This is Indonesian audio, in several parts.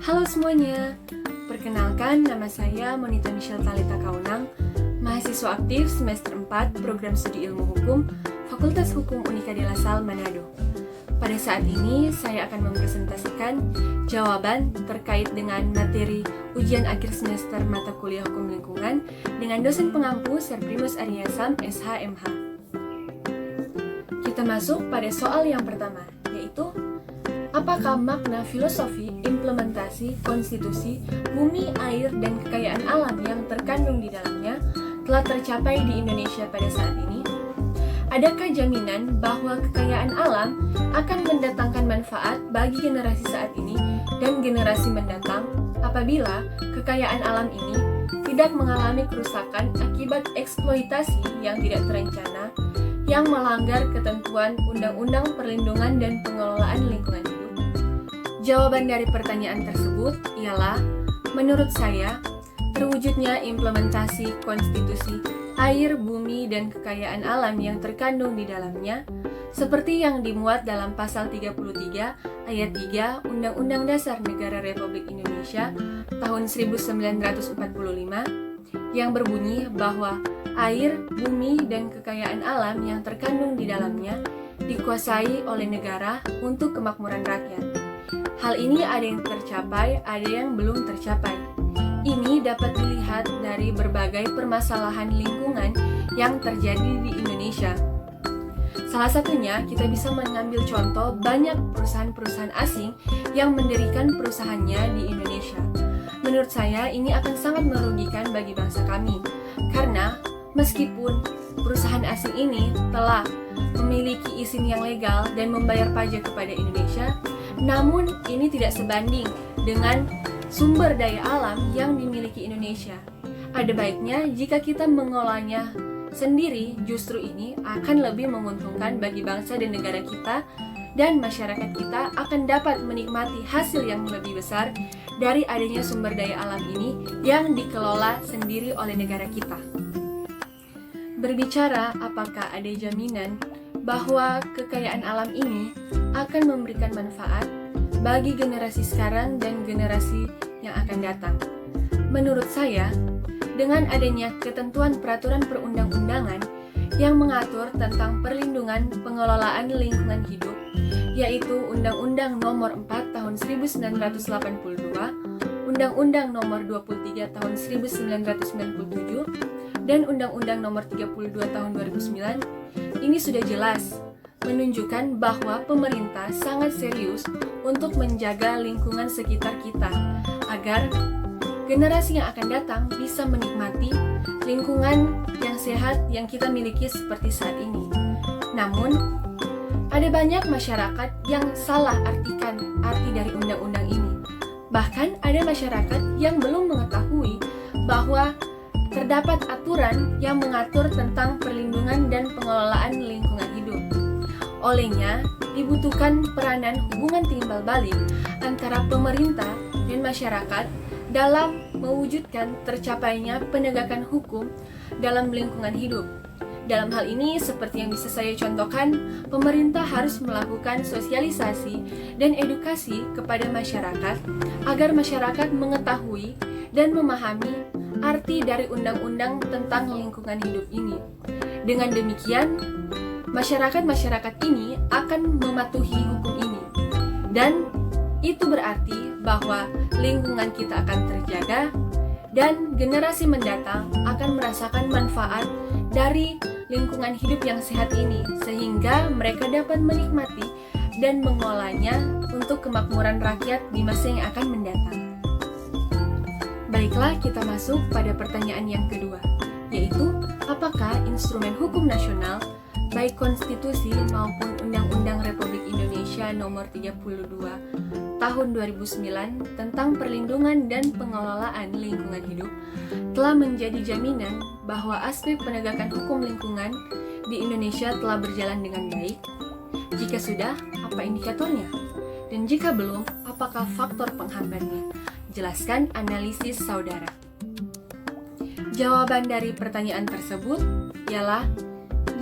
Halo semuanya, perkenalkan nama saya Monita Michelle Talita Kaunang, mahasiswa aktif semester 4 Program Studi Ilmu Hukum, Fakultas Hukum Unika de La Salle, Manado. Pada saat ini, saya akan mempresentasikan jawaban terkait dengan materi ujian akhir semester mata kuliah Hukum Lingkungan dengan dosen pengampu Sir Primus Ariasam, SH.MH. Kita masuk pada soal yang pertama, yaitu apakah makna filosofi implementasi konstitusi bumi, air, dan kekayaan alam yang terkandung di dalamnya telah tercapai di Indonesia pada saat ini? Adakah jaminan bahwa kekayaan alam akan mendatangkan manfaat bagi generasi saat ini dan generasi mendatang apabila kekayaan alam ini tidak mengalami kerusakan akibat eksploitasi yang tidak terencana yang melanggar ketentuan Undang-Undang Perlindungan dan Pengelolaan Lingkungan Hidup? Jawaban dari pertanyaan tersebut ialah, menurut saya, terwujudnya implementasi konstitusi air, bumi, dan kekayaan alam yang terkandung di dalamnya, seperti yang dimuat dalam pasal 33 ayat 3 Undang-Undang Dasar Negara Republik Indonesia tahun 1945, yang berbunyi bahwa air, bumi, dan kekayaan alam yang terkandung di dalamnya dikuasai oleh negara untuk kemakmuran rakyat. Hal ini ada yang tercapai, ada yang belum tercapai. Ini dapat dilihat dari berbagai permasalahan lingkungan yang terjadi di Indonesia. Salah satunya, kita bisa mengambil contoh banyak perusahaan-perusahaan asing yang mendirikan perusahaannya di Indonesia. Menurut saya, ini akan sangat merugikan bagi bangsa kami, karena meskipun perusahaan asing ini telah memiliki izin yang legal dan membayar pajak kepada Indonesia, namun ini tidak sebanding dengan sumber daya alam yang dimiliki Indonesia. Ada baiknya jika kita mengolahnya sendiri, justru ini akan lebih menguntungkan bagi bangsa dan negara kita, dan masyarakat kita akan dapat menikmati hasil yang lebih besar dari adanya sumber daya alam ini yang dikelola sendiri oleh negara kita. Berbicara apakah ada jaminan bahwa kekayaan alam ini akan memberikan manfaat bagi generasi sekarang dan generasi yang akan datang. Menurut saya, dengan adanya ketentuan peraturan perundang-undangan yang mengatur tentang perlindungan pengelolaan lingkungan hidup, yaitu Undang-Undang Nomor 4 Tahun 1982, Undang-Undang Nomor 23 Tahun 1997, dan Undang-Undang Nomor 32 Tahun 2009, ini sudah jelas menunjukkan bahwa pemerintah sangat serius untuk menjaga lingkungan sekitar kita agar generasi yang akan datang bisa menikmati lingkungan yang sehat yang kita miliki seperti saat ini. Namun, ada banyak masyarakat yang salah artikan arti dari undang-undang ini. Bahkan ada masyarakat yang belum mengetahui bahwa terdapat aturan yang mengatur tentang perlindungan dan pengelolaan lingkungan hidup. Olehnya, dibutuhkan peranan hubungan timbal balik antara pemerintah dan masyarakat dalam mewujudkan tercapainya penegakan hukum dalam lingkungan hidup. Dalam hal ini, seperti yang bisa saya contohkan, pemerintah harus melakukan sosialisasi dan edukasi kepada masyarakat agar masyarakat mengetahui dan memahami arti dari undang-undang tentang lingkungan hidup ini. Dengan demikian, masyarakat-masyarakat ini akan mematuhi hukum ini, dan itu berarti bahwa lingkungan kita akan terjaga dan generasi mendatang akan merasakan manfaat dari lingkungan hidup yang sehat ini, sehingga mereka dapat menikmati dan mengolahnya untuk kemakmuran rakyat di masa yang akan mendatang. Baiklah, kita masuk pada pertanyaan yang kedua, yaitu apakah instrumen hukum nasional, baik konstitusi maupun Undang-Undang Republik Indonesia Nomor 32 Tahun 2009 tentang perlindungan dan pengelolaan lingkungan hidup telah menjadi jaminan bahwa aspek penegakan hukum lingkungan di Indonesia telah berjalan dengan baik? Jika sudah, apa indikatornya? Dan jika belum, apakah faktor penghambatnya? Jelaskan analisis saudara. Jawaban dari pertanyaan tersebut ialah,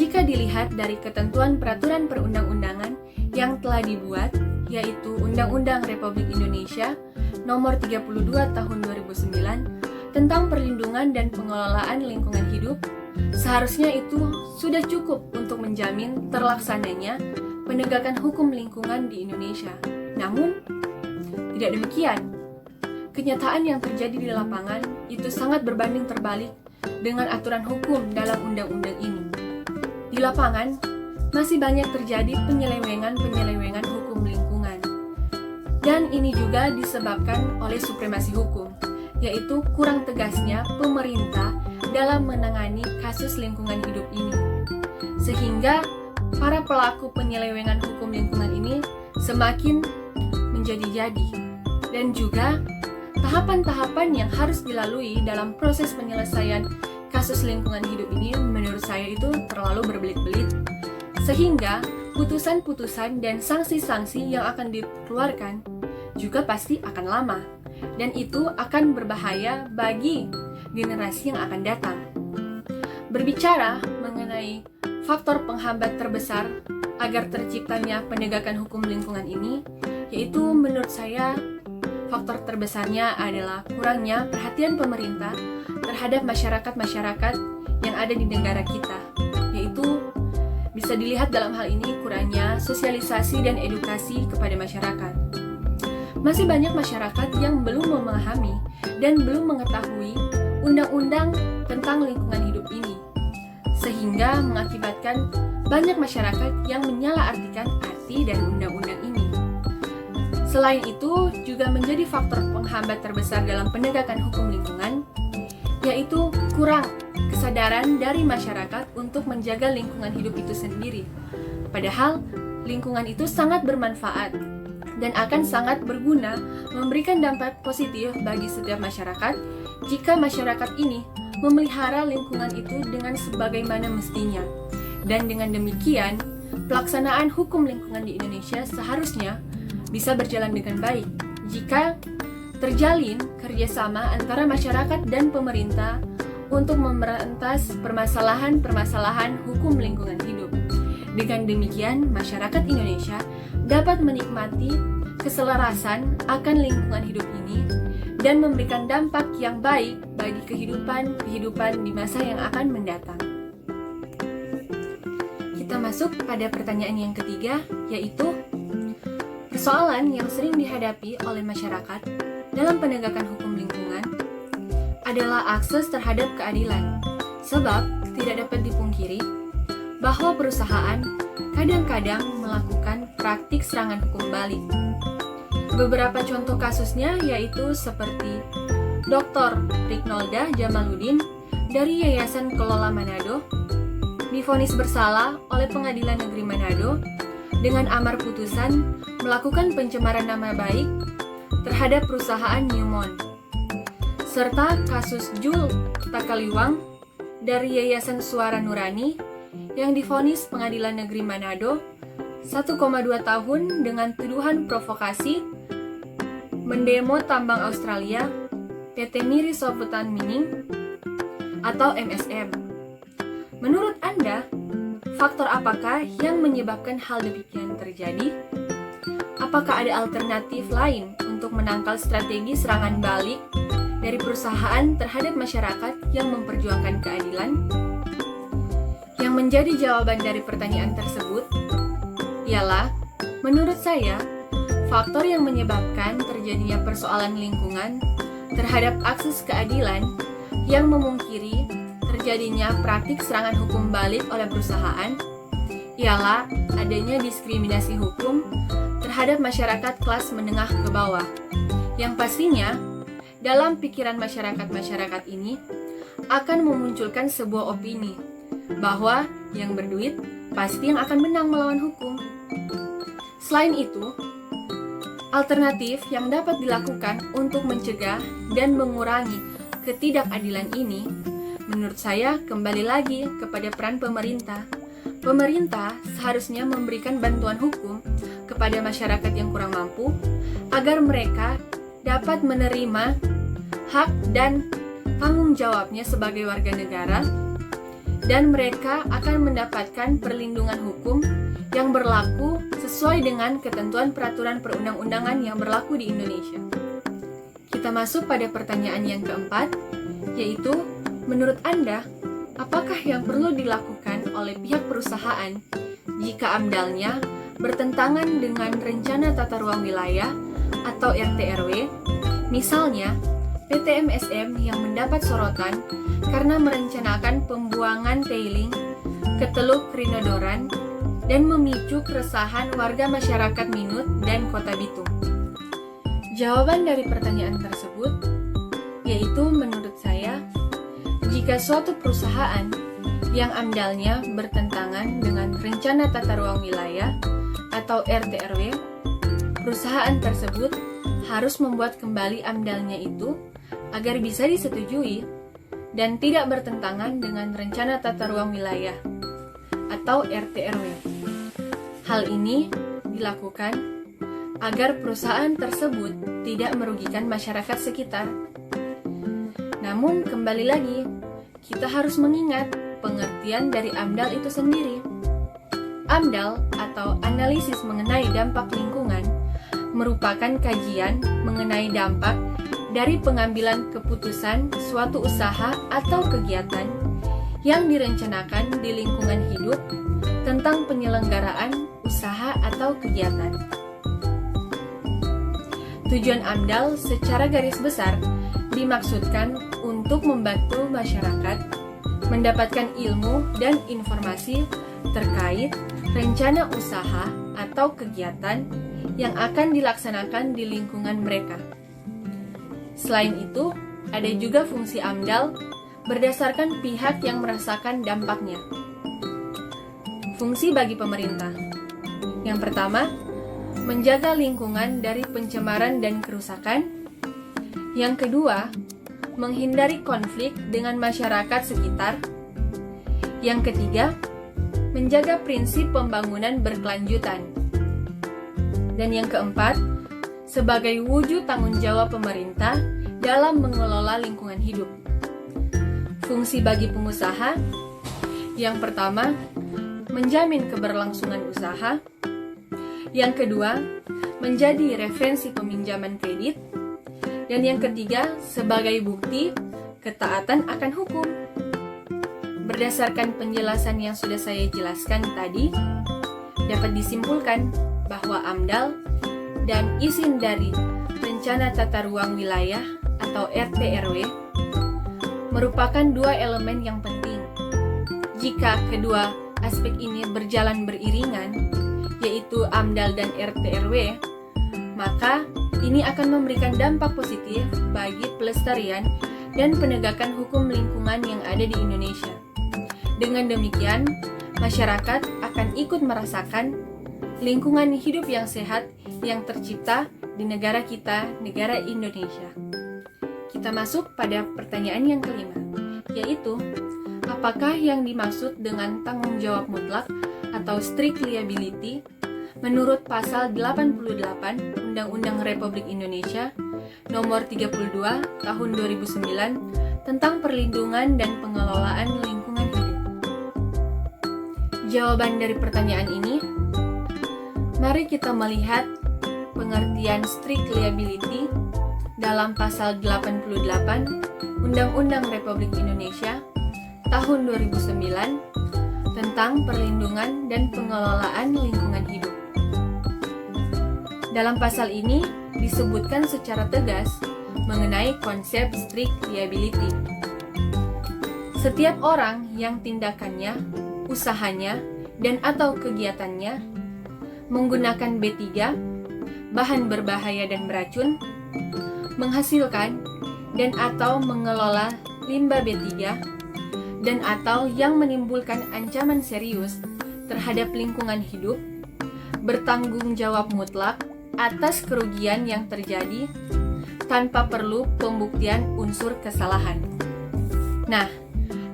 jika dilihat dari ketentuan peraturan perundang-undangan yang telah dibuat, yaitu Undang-Undang Republik Indonesia Nomor 32 Tahun 2009 tentang perlindungan dan pengelolaan lingkungan hidup, seharusnya itu sudah cukup untuk menjamin terlaksananya penegakan hukum lingkungan di Indonesia. Namun, tidak demikian. Kenyataan yang terjadi di lapangan itu sangat berbanding terbalik dengan aturan hukum dalam undang-undang ini. Di lapangan, masih banyak terjadi penyelewengan hukum lingkungan. Dan ini juga disebabkan oleh supremasi hukum, yaitu kurang tegasnya pemerintah dalam menangani kasus lingkungan hidup ini. Sehingga para pelaku penyelewengan hukum lingkungan ini semakin menjadi-jadi. Dan juga tahapan-tahapan yang harus dilalui dalam proses penyelesaian kasus lingkungan hidup ini menurut saya itu terlalu berbelit-belit, sehingga putusan-putusan dan sanksi-sanksi yang akan dikeluarkan juga pasti akan lama, dan itu akan berbahaya bagi generasi yang akan datang. Berbicara mengenai faktor penghambat terbesar agar terciptanya penegakan hukum lingkungan ini, yaitu menurut saya faktor terbesarnya adalah kurangnya perhatian pemerintah terhadap masyarakat-masyarakat yang ada di negara kita, yaitu bisa dilihat dalam hal ini kurangnya sosialisasi dan edukasi kepada masyarakat. Masih banyak masyarakat yang belum memahami dan belum mengetahui undang-undang tentang lingkungan hidup ini, sehingga mengakibatkan banyak masyarakat yang menyalahartikan arti dari undang-undang ini. Selain itu, juga menjadi faktor penghambat terbesar dalam penegakan hukum lingkungan, yaitu kurang kesadaran dari masyarakat untuk menjaga lingkungan hidup itu sendiri. Padahal, lingkungan itu sangat bermanfaat dan akan sangat berguna memberikan dampak positif bagi setiap masyarakat jika masyarakat ini memelihara lingkungan itu dengan sebagaimana mestinya. Dan dengan demikian, pelaksanaan hukum lingkungan di Indonesia seharusnya bisa berjalan dengan baik jika terjalin kerjasama antara masyarakat dan pemerintah untuk memberantas permasalahan-permasalahan hukum lingkungan hidup. Dengan demikian, masyarakat Indonesia dapat menikmati keselarasan akan lingkungan hidup ini dan memberikan dampak yang baik bagi kehidupan di masa yang akan mendatang. Kita masuk pada pertanyaan yang ketiga, yaitu persoalan yang sering dihadapi oleh masyarakat dalam penegakan hukum lingkungan adalah akses terhadap keadilan. Sebab tidak dapat dipungkiri bahwa perusahaan kadang-kadang melakukan praktik serangan hukum balik. Beberapa contoh kasusnya yaitu seperti Dr. Rignolda Jamaluddin dari Yayasan Kelola Manado divonis bersalah oleh Pengadilan Negeri Manado dengan amar putusan melakukan pencemaran nama baik terhadap perusahaan Newmont, serta kasus Jul Takaliwang dari Yayasan Suara Nurani yang divonis Pengadilan Negeri Manado 1,2 tahun dengan tuduhan provokasi mendemo tambang Australia PT Miri Soputan Mining atau MSM. Menurut Anda, faktor apakah yang menyebabkan hal demikian terjadi? Apakah ada alternatif lain untuk menangkal strategi serangan balik dari perusahaan terhadap masyarakat yang memperjuangkan keadilan? Yang menjadi jawaban dari pertanyaan tersebut ialah, menurut saya, faktor yang menyebabkan terjadinya persoalan lingkungan terhadap akses keadilan yang memungkiri terjadinya praktik serangan hukum balik oleh perusahaan ialah adanya diskriminasi hukum terhadap masyarakat kelas menengah ke bawah, yang pastinya dalam pikiran masyarakat ini akan memunculkan sebuah opini bahwa yang berduit pasti yang akan menang melawan hukum. Selain itu, alternatif yang dapat dilakukan untuk mencegah dan mengurangi ketidakadilan ini, menurut saya kembali lagi kepada peran pemerintah. Pemerintah seharusnya memberikan bantuan hukum kepada masyarakat yang kurang mampu agar mereka dapat menerima hak dan tanggung jawabnya sebagai warga negara, dan mereka akan mendapatkan perlindungan hukum yang berlaku sesuai dengan ketentuan peraturan perundang-undangan yang berlaku di Indonesia. Kita masuk pada pertanyaan yang keempat, yaitu menurut Anda, apakah yang perlu dilakukan oleh pihak perusahaan jika AMDAL-nya bertentangan dengan rencana tata ruang wilayah atau RT/RW? Misalnya, PT MSM yang mendapat sorotan karena merencanakan pembuangan tailing ke Teluk Rinodoran dan memicu keresahan warga masyarakat Minut dan Kota Bitung. Jawaban dari pertanyaan tersebut yaitu menurut saya, jika suatu perusahaan yang AMDAL-nya bertentangan dengan rencana tata ruang wilayah atau RT/RW, perusahaan tersebut harus membuat kembali AMDAL-nya itu agar bisa disetujui dan tidak bertentangan dengan rencana tata ruang wilayah atau RT/RW. Hal ini dilakukan agar perusahaan tersebut tidak merugikan masyarakat sekitar. Namun kembali lagi, kita harus mengingat pengertian dari AMDAL itu sendiri. AMDAL atau analisis mengenai dampak lingkungan merupakan kajian mengenai dampak dari pengambilan keputusan suatu usaha atau kegiatan yang direncanakan di lingkungan hidup tentang penyelenggaraan usaha atau kegiatan. Tujuan AMDAL secara garis besar dimaksudkan untuk membantu masyarakat mendapatkan ilmu dan informasi terkait rencana usaha atau kegiatan yang akan dilaksanakan di lingkungan mereka. Selain itu, ada juga fungsi AMDAL berdasarkan pihak yang merasakan dampaknya. Fungsi bagi pemerintah. Yang pertama, menjaga lingkungan dari pencemaran dan kerusakan. Yang kedua, menghindari konflik dengan masyarakat sekitar. Yang ketiga, menjaga prinsip pembangunan berkelanjutan. Dan yang keempat, sebagai wujud tanggung jawab pemerintah dalam mengelola lingkungan hidup. Fungsi bagi pengusaha, yang pertama, menjamin keberlangsungan usaha. Yang kedua, menjadi referensi peminjaman kredit. Dan yang ketiga, sebagai bukti ketaatan akan hukum. Berdasarkan penjelasan yang sudah saya jelaskan tadi, dapat disimpulkan bahwa AMDAL dan izin dari Rencana Tata Ruang Wilayah atau RT/RW merupakan dua elemen yang penting. Jika kedua aspek ini berjalan beriringan, yaitu AMDAL dan RT/RW, maka ini akan memberikan dampak positif bagi pelestarian dan penegakan hukum lingkungan yang ada di Indonesia. Dengan demikian, masyarakat akan ikut merasakan lingkungan hidup yang sehat yang tercipta di negara kita, negara Indonesia. Kita masuk pada pertanyaan yang kelima, yaitu apakah yang dimaksud dengan tanggung jawab mutlak atau strict liability menurut pasal 88 Undang-Undang Republik Indonesia Nomor 32 Tahun 2009 tentang perlindungan dan pengelolaan lingkungan hidup. Jawaban dari pertanyaan ini, mari kita melihat pengertian strict liability dalam pasal 88 Undang-Undang Republik Indonesia Tahun 2009 tentang perlindungan dan pengelolaan lingkungan hidup. Dalam pasal ini disebutkan secara tegas mengenai konsep strict liability. Setiap orang yang tindakannya, usahanya, dan atau kegiatannya menggunakan B3, bahan berbahaya dan beracun, menghasilkan dan atau mengelola limbah B3, dan atau yang menimbulkan ancaman serius terhadap lingkungan hidup, bertanggung jawab mutlak atas kerugian yang terjadi tanpa perlu pembuktian unsur kesalahan. Nah,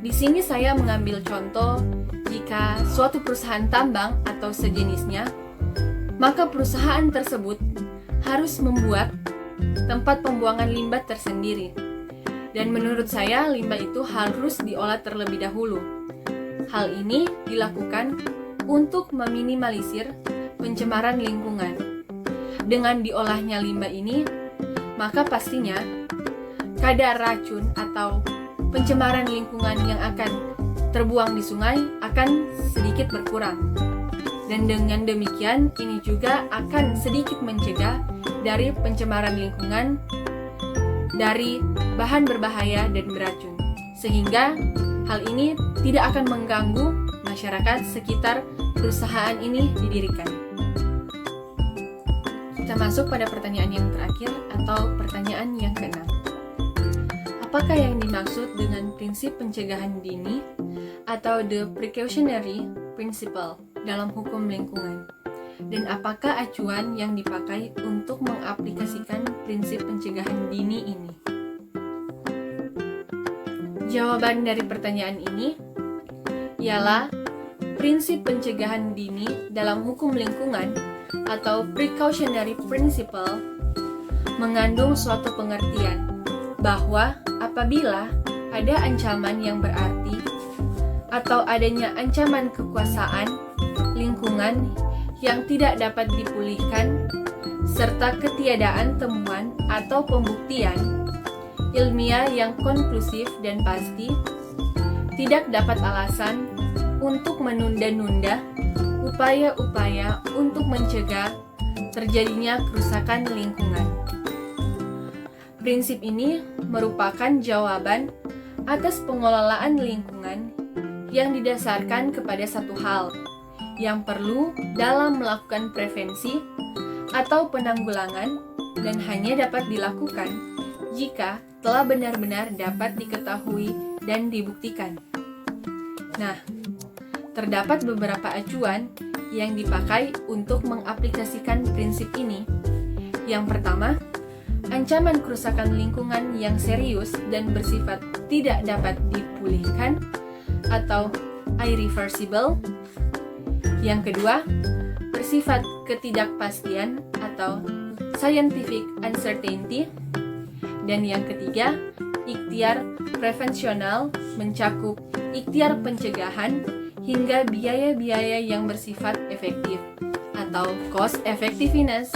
di sini saya mengambil contoh jika suatu perusahaan tambang atau sejenisnya, maka perusahaan tersebut harus membuat tempat pembuangan limbah tersendiri. Dan menurut saya, limbah itu harus diolah terlebih dahulu. Hal ini dilakukan untuk meminimalisir pencemaran lingkungan. Dengan diolahnya limbah ini, maka pastinya kadar racun atau pencemaran lingkungan yang akan terbuang di sungai akan sedikit berkurang. Dan dengan demikian, ini juga akan sedikit mencegah dari pencemaran lingkungan dari bahan berbahaya dan beracun. Sehingga hal ini tidak akan mengganggu masyarakat sekitar perusahaan ini didirikan. Kita masuk pada pertanyaan yang terakhir atau pertanyaan yang keenam. Apakah yang dimaksud dengan prinsip pencegahan dini atau the precautionary principle dalam hukum lingkungan? Dan apakah acuan yang dipakai untuk mengaplikasikan prinsip pencegahan dini ini? Jawaban dari pertanyaan ini ialah prinsip pencegahan dini dalam hukum lingkungan atau precautionary principle mengandung suatu pengertian bahwa apabila ada ancaman yang berarti atau adanya ancaman kekuasaan lingkungan yang tidak dapat dipulihkan serta ketiadaan temuan atau pembuktian ilmiah yang konklusif dan pasti, tidak dapat alasan untuk menunda-nunda upaya-upaya untuk mencegah terjadinya kerusakan lingkungan. Prinsip ini merupakan jawaban atas pengelolaan lingkungan yang didasarkan kepada satu hal yang perlu dalam melakukan prevensi atau penanggulangan dan hanya dapat dilakukan jika telah benar-benar dapat diketahui dan dibuktikan. Nah, terdapat beberapa acuan yang dipakai untuk mengaplikasikan prinsip ini. Yang pertama, ancaman kerusakan lingkungan yang serius dan bersifat tidak dapat dipulihkan atau irreversible. Yang kedua, bersifat ketidakpastian atau scientific uncertainty. Dan yang ketiga, ikhtiar prevensional mencakup ikhtiar pencegahan hingga biaya-biaya yang bersifat efektif atau cost effectiveness